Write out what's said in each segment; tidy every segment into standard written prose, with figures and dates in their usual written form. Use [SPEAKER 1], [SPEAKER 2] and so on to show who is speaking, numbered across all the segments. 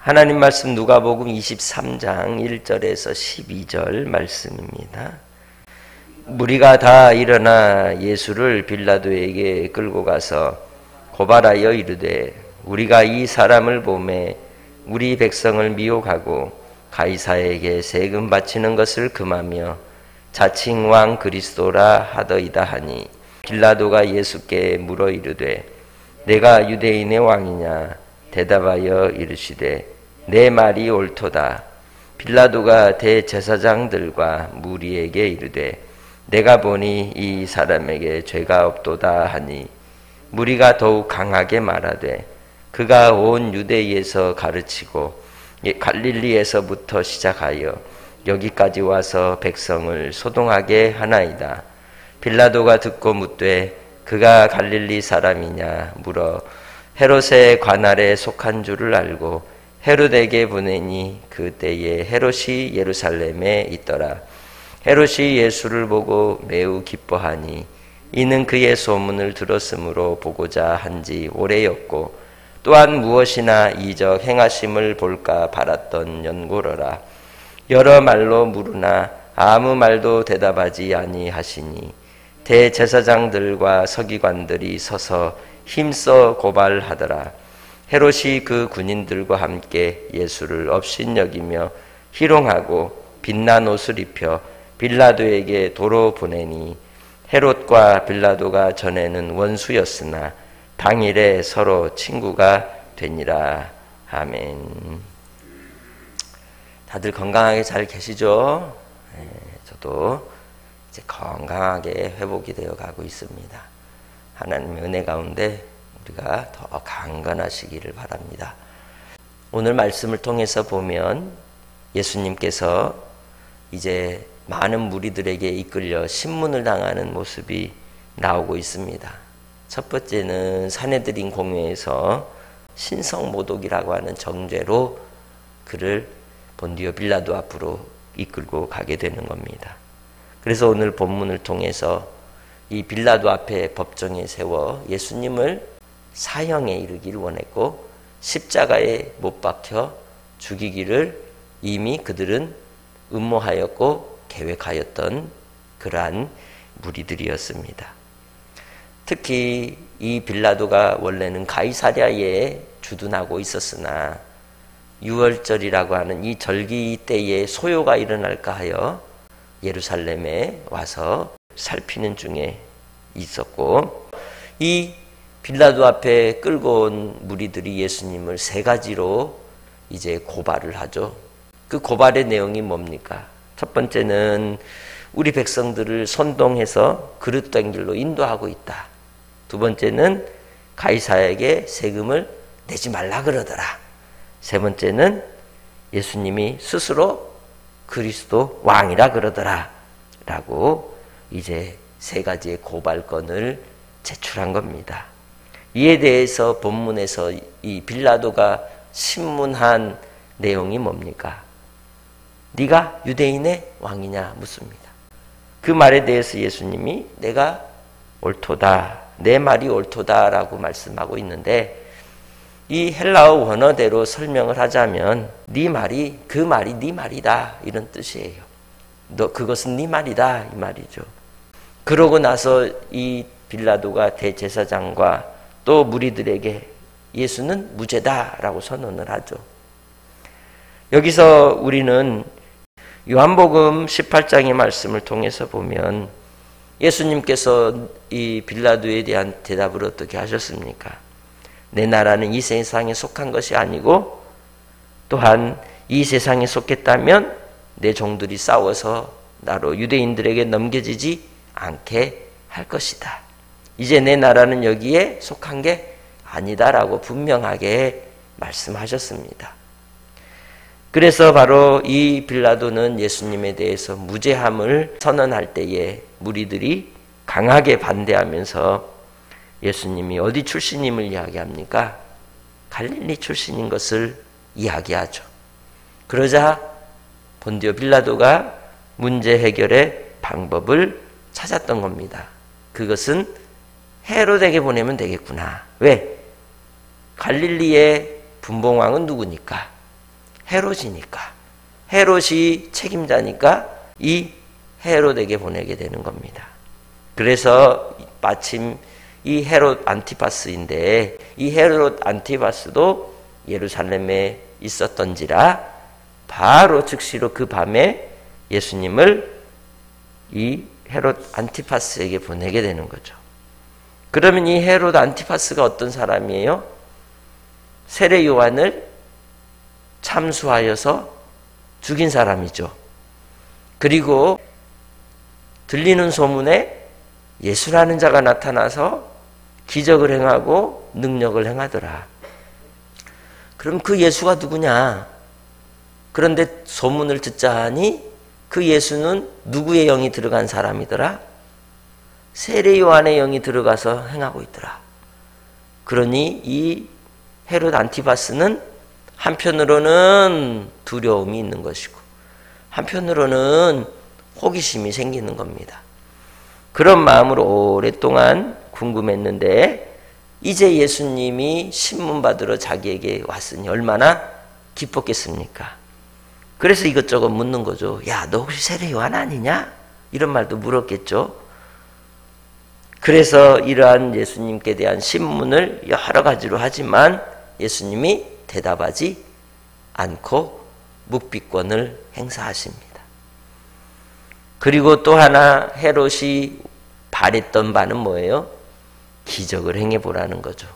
[SPEAKER 1] 하나님 말씀 누가복음 23장 1절에서 12절 말씀입니다. 무리가 다 일어나 예수를 빌라도에게 끌고 가서 고발하여 이르되 우리가 이 사람을 보매 우리 백성을 미혹하고 가이사에게 세금 바치는 것을 금하며 자칭 왕 그리스도라 하더이다 하니 빌라도가 예수께 물어 이르되 내가 유대인의 왕이냐 대답하여 이르시되 내 말이 옳도다. 빌라도가 대제사장들과 무리에게 이르되 내가 보니 이 사람에게 죄가 없도다 하니 무리가 더욱 강하게 말하되 그가 온 유대에서 가르치고 갈릴리에서부터 시작하여 여기까지 와서 백성을 소동하게 하나이다. 빌라도가 듣고 묻되 그가 갈릴리 사람이냐 물어 헤롯의 관할에 속한 줄을 알고 헤롯에게 보내니 그때에 헤롯이 예루살렘에 있더라. 헤롯이 예수를 보고 매우 기뻐하니 이는 그의 소문을 들었으므로 보고자 한지 오래였고 또한 무엇이나 이적 행하심을 볼까 바랐던 연고로라. 여러 말로 물으나 아무 말도 대답하지 아니하시니 대제사장들과 서기관들이 서서 힘써 고발하더라. 헤롯이 그 군인들과 함께 예수를 업신여기며 희롱하고 빛난 옷을 입혀 빌라도에게 도로 보내니 헤롯과 빌라도가 전에는 원수였으나 당일에 서로 친구가 되니라. 아멘. 다들 건강하게 잘 계시죠? 네, 저도 이제 건강하게 회복이 되어 가고 있습니다. 하나님의 은혜 가운데 우리가 더 강건하시기를 바랍니다. 오늘 말씀을 통해서 보면 예수님께서 이제 많은 무리들에게 이끌려 신문을 당하는 모습이 나오고 있습니다. 첫 번째는 산헤드린 공회에서 신성모독이라고 하는 정죄로 그를 본디오 빌라도 앞으로 이끌고 가게 되는 겁니다. 그래서 오늘 본문을 통해서 이 빌라도 앞에 법정에 세워 예수님을 사형에 이르기를 원했고 십자가에 못 박혀 죽이기를 이미 그들은 음모하였고 계획하였던 그러한 무리들이었습니다. 특히 이 빌라도가 원래는 가이사랴에 주둔하고 있었으나 6월절이라고 하는 이 절기 때에 소요가 일어날까 하여 예루살렘에 와서 살피는 중에 있었고 이 빌라도 앞에 끌고 온 무리들이 예수님을 세 가지로 이제 고발을 하죠. 그 고발의 내용이 뭡니까? 첫 번째는 우리 백성들을 선동해서 그릇된 길로 인도하고 있다. 두 번째는 가이사에게 세금을 내지 말라 그러더라. 세 번째는 예수님이 스스로 그리스도 왕이라 그러더라 라고 이제 세 가지의 고발건을 제출한 겁니다. 이에 대해서 본문에서 이 빌라도가 신문한 내용이 뭡니까? 네가 유대인의 왕이냐 묻습니다. 그 말에 대해서 예수님이 내가 옳도다, 내 말이 옳도다라고 말씀하고 있는데 이 헬라어 원어대로 설명을 하자면 네 말이 그 말이 네 말이다 이런 뜻이에요. 너 그것은 네 말이다 이 말이죠. 그러고 나서 이 빌라도가 대제사장과 또 무리들에게 예수는 무죄다라고 선언을 하죠. 여기서 우리는 요한복음 18장의 말씀을 통해서 보면 예수님께서 이 빌라도에 대한 대답을 어떻게 하셨습니까? 내 나라는 이 세상에 속한 것이 아니고 또한 이 세상에 속했다면 내 종들이 싸워서 나로 유대인들에게 넘겨지지 않게 할 것이다. 이제 내 나라는 여기에 속한 게 아니다라고 분명하게 말씀하셨습니다. 그래서 바로 이 빌라도는 예수님에 대해서 무죄함을 선언할 때에 무리들이 강하게 반대하면서 예수님이 어디 출신임을 이야기합니까? 갈릴리 출신인 것을 이야기하죠. 그러자 본디오 빌라도가 문제 해결의 방법을 찾았던 겁니다. 그것은 헤롯에게 보내면 되겠구나. 왜? 갈릴리의 분봉왕은 누구니까? 헤롯이니까, 헤롯이 책임자니까 이 헤롯에게 보내게 되는 겁니다. 그래서 마침 이 헤롯 안티파스인데, 이 헤롯 안티파스도 예루살렘에 있었던지라 바로 즉시로 그 밤에 예수님을 이 헤롯 안티파스에게 보내게 되는 거죠. 그러면 이 헤롯 안티파스가 어떤 사람이에요? 세례 요한을 참수하여서 죽인 사람이죠. 그리고 들리는 소문에 예수라는 자가 나타나서 기적을 행하고 능력을 행하더라. 그럼 그 예수가 누구냐? 그런데 소문을 듣자 하니 그 예수는 누구의 영이 들어간 사람이더라? 세례 요한의 영이 들어가서 행하고 있더라. 그러니 이 헤롯 안티파스는 한편으로는 두려움이 있는 것이고 한편으로는 호기심이 생기는 겁니다. 그런 마음으로 오랫동안 궁금했는데 이제 예수님이 신문 받으러 자기에게 왔으니 얼마나 기뻤겠습니까? 그래서 이것저것 묻는 거죠. 야, 너 혹시 세례 요한 아니냐? 이런 말도 물었겠죠. 그래서 이러한 예수님께 대한 신문을 여러 가지로 하지만 예수님이 대답하지 않고 묵비권을 행사하십니다. 그리고 또 하나 헤롯이 바랬던 바는 뭐예요? 기적을 행해보라는 거죠.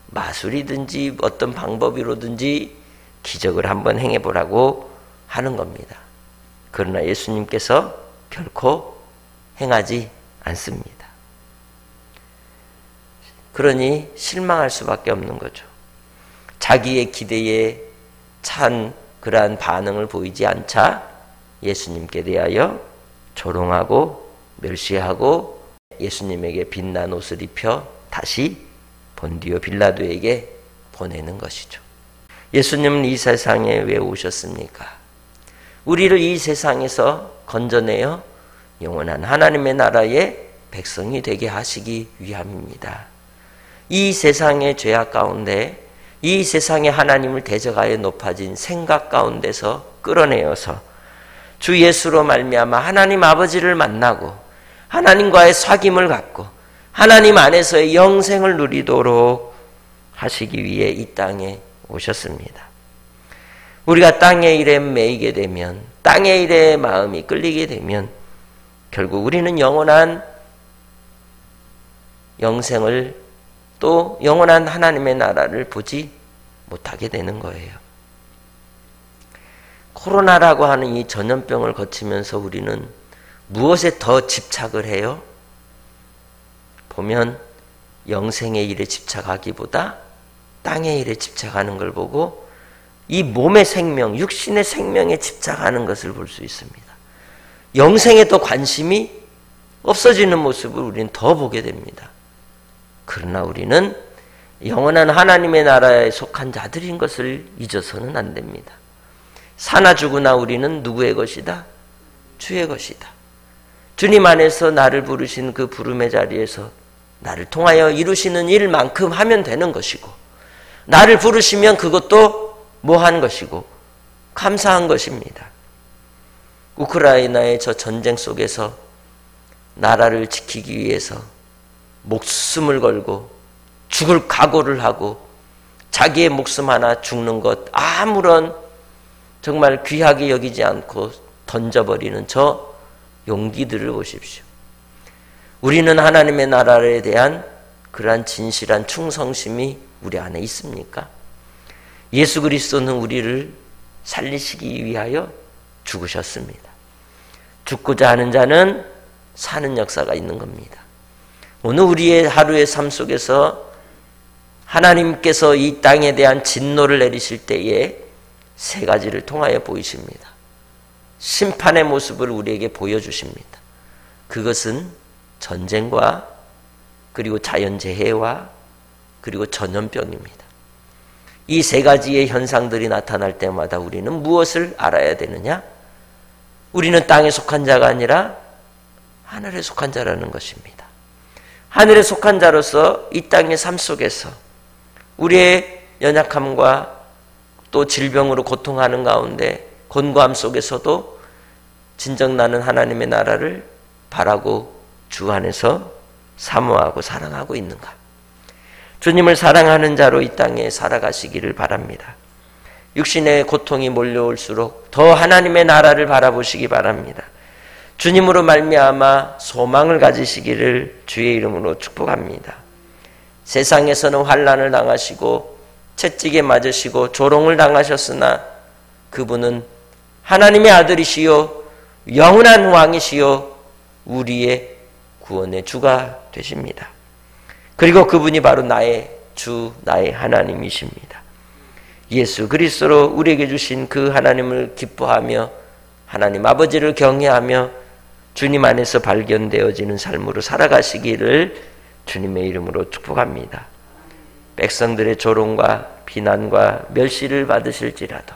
[SPEAKER 1] 마술이든지 어떤 방법으로든지 기적을 한번 행해보라고 하는 겁니다. 그러나 예수님께서 결코 행하지 않습니다. 그러니 실망할 수밖에 없는 거죠. 자기의 기대에 찬 그러한 반응을 보이지 않자 예수님께 대하여 조롱하고 멸시하고 예수님에게 빛난 옷을 입혀 다시 본디오 빌라도에게 보내는 것이죠. 예수님은 이 세상에 왜 오셨습니까? 우리를 이 세상에서 건져내어 영원한 하나님의 나라의 백성이 되게 하시기 위함입니다. 이 세상의 죄악 가운데 이 세상에 하나님을 대적하여 높아진 생각 가운데서 끌어내어서 주 예수로 말미암아 하나님 아버지를 만나고 하나님과의 사귐을 갖고 하나님 안에서의 영생을 누리도록 하시기 위해 이 땅에 오셨습니다. 우리가 땅의 일에 매이게 되면, 땅의 일에 마음이 끌리게 되면 결국 우리는 영원한 영생을 또 영원한 하나님의 나라를 보지 못하게 되는 거예요. 코로나라고 하는 이 전염병을 거치면서 우리는 무엇에 더 집착을 해요? 보면 영생의 일에 집착하기보다 땅의 일에 집착하는 걸 보고 이 몸의 생명, 육신의 생명에 집착하는 것을 볼 수 있습니다. 영생에 더 관심이 없어지는 모습을 우리는 더 보게 됩니다. 그러나 우리는 영원한 하나님의 나라에 속한 자들인 것을 잊어서는 안 됩니다. 사나 죽으나 우리는 누구의 것이다? 주의 것이다. 주님 안에서 나를 부르신 그 부름의 자리에서 나를 통하여 이루시는 일만큼 하면 되는 것이고 나를 부르시면 그것도 뭐한 것이고 감사한 것입니다. 우크라이나의 저 전쟁 속에서 나라를 지키기 위해서 목숨을 걸고 죽을 각오를 하고 자기의 목숨 하나 죽는 것 아무런 정말 귀하게 여기지 않고 던져버리는 저 용기들을 보십시오. 우리는 하나님의 나라에 대한 그러한 진실한 충성심이 우리 안에 있습니까? 예수 그리스도는 우리를 살리시기 위하여 죽으셨습니다. 죽고자 하는 자는 사는 역사가 있는 겁니다. 오늘 우리의 하루의 삶 속에서 하나님께서 이 땅에 대한 진노를 내리실 때에 세 가지를 통하여 보이십니다. 심판의 모습을 우리에게 보여주십니다. 그것은 전쟁과 그리고 자연재해와 그리고 전염병입니다. 이 세 가지의 현상들이 나타날 때마다 우리는 무엇을 알아야 되느냐? 우리는 땅에 속한 자가 아니라 하늘에 속한 자라는 것입니다. 하늘에 속한 자로서 이 땅의 삶 속에서 우리의 연약함과 또 질병으로 고통하는 가운데 곤고함 속에서도 진정 나는 하나님의 나라를 바라고 주 안에서 사모하고 사랑하고 있는가? 주님을 사랑하는 자로 이 땅에 살아가시기를 바랍니다. 육신의 고통이 몰려올수록 더 하나님의 나라를 바라보시기 바랍니다. 주님으로 말미암아 소망을 가지시기를 주의 이름으로 축복합니다. 세상에서는 환난을 당하시고 채찍에 맞으시고 조롱을 당하셨으나 그분은 하나님의 아들이시요 영원한 왕이시요 우리의 구원의 주가 되십니다. 그리고 그분이 바로 나의 주, 나의 하나님이십니다. 예수 그리스도로 우리에게 주신 그 하나님을 기뻐하며 하나님 아버지를 경외하며 주님 안에서 발견되어지는 삶으로 살아가시기를 주님의 이름으로 축복합니다. 백성들의 조롱과 비난과 멸시를 받으실지라도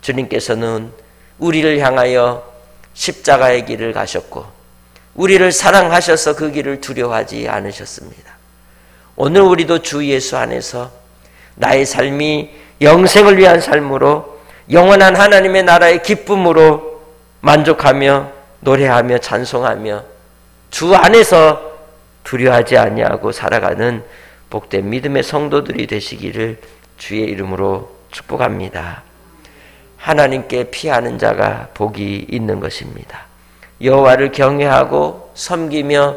[SPEAKER 1] 주님께서는 우리를 향하여 십자가의 길을 가셨고 우리를 사랑하셔서 그 길을 두려워하지 않으셨습니다. 오늘 우리도 주 예수 안에서 나의 삶이 영생을 위한 삶으로 영원한 하나님의 나라의 기쁨으로 만족하며 노래하며 찬송하며 주 안에서 두려워하지 아니하고 살아가는 복된 믿음의 성도들이 되시기를 주의 이름으로 축복합니다. 하나님께 피하는 자가 복이 있는 것입니다. 여호와를 경외하고 섬기며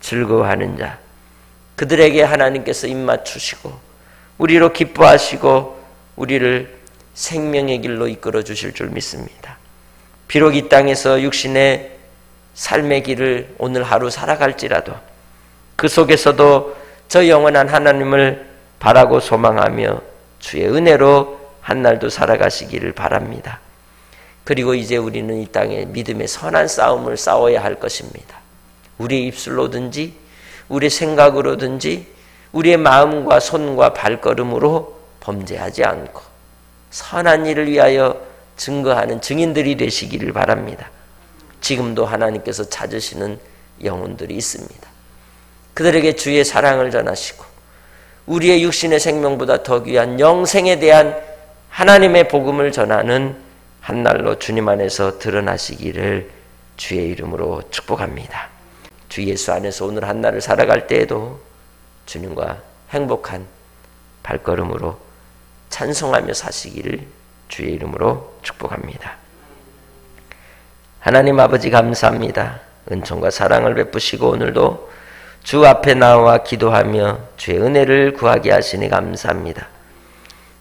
[SPEAKER 1] 즐거워하는 자, 그들에게 하나님께서 입맞추시고 우리로 기뻐하시고 우리를 생명의 길로 이끌어 주실 줄 믿습니다. 비록 이 땅에서 육신의 삶의 길을 오늘 하루 살아갈지라도 그 속에서도 저 영원한 하나님을 바라고 소망하며 주의 은혜로 한날도 살아가시기를 바랍니다. 그리고 이제 우리는 이 땅에 믿음의 선한 싸움을 싸워야 할 것입니다. 우리의 입술로든지 우리의 생각으로든지 우리의 마음과 손과 발걸음으로 범죄하지 않고 선한 일을 위하여 증거하는 증인들이 되시기를 바랍니다. 지금도 하나님께서 찾으시는 영혼들이 있습니다. 그들에게 주의 사랑을 전하시고 우리의 육신의 생명보다 더 귀한 영생에 대한 하나님의 복음을 전하는 한날로 주님 안에서 드러나시기를 주의 이름으로 축복합니다. 주 예수 안에서 오늘 한날을 살아갈 때에도 주님과 행복한 발걸음으로 찬송하며 사시기를 주의 이름으로 축복합니다. 하나님 아버지 감사합니다. 은총과 사랑을 베푸시고 오늘도 주 앞에 나와 기도하며 주의 은혜를 구하게 하시니 감사합니다.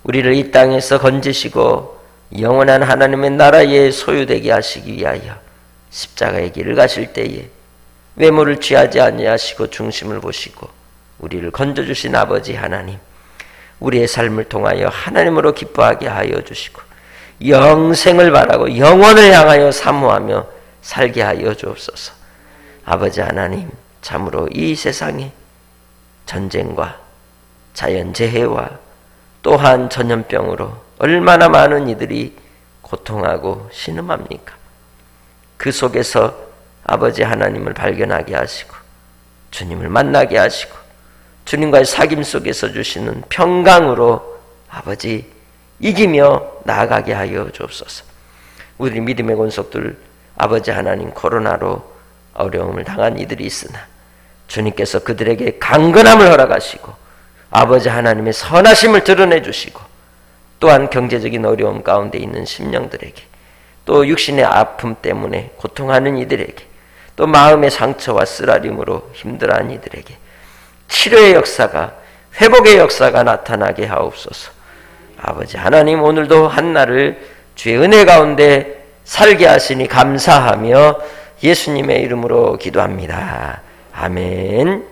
[SPEAKER 1] 우리를 이 땅에서 건지시고 영원한 하나님의 나라에 소유되게 하시기 위하여 십자가의 길을 가실 때에 외모를 취하지 아니하시고 중심을 보시고 우리를 건져주신 아버지 하나님, 우리의 삶을 통하여 하나님으로 기뻐하게 하여 주시고 영생을 바라고 영원을 향하여 사모하며 살게 하여 주옵소서. 아버지 하나님, 참으로 이 세상에 전쟁과 자연재해와 또한 전염병으로 얼마나 많은 이들이 고통하고 신음합니까? 그 속에서 아버지 하나님을 발견하게 하시고 주님을 만나게 하시고 주님과의 사귐 속에서 주시는 평강으로 아버지 이기며 나아가게 하여 주옵소서. 우리 믿음의 권속들 아버지 하나님 코로나로 어려움을 당한 이들이 있으나 주님께서 그들에게 강건함을 허락하시고 아버지 하나님의 선하심을 드러내 주시고 또한 경제적인 어려움 가운데 있는 심령들에게 또 육신의 아픔 때문에 고통하는 이들에게 또 마음의 상처와 쓰라림으로 힘들어하는 이들에게 치료의 역사가 회복의 역사가 나타나게 하옵소서. 아버지 하나님 오늘도 한날을 주의 은혜 가운데 살게 하시니 감사하며 예수님의 이름으로 기도합니다. 아멘.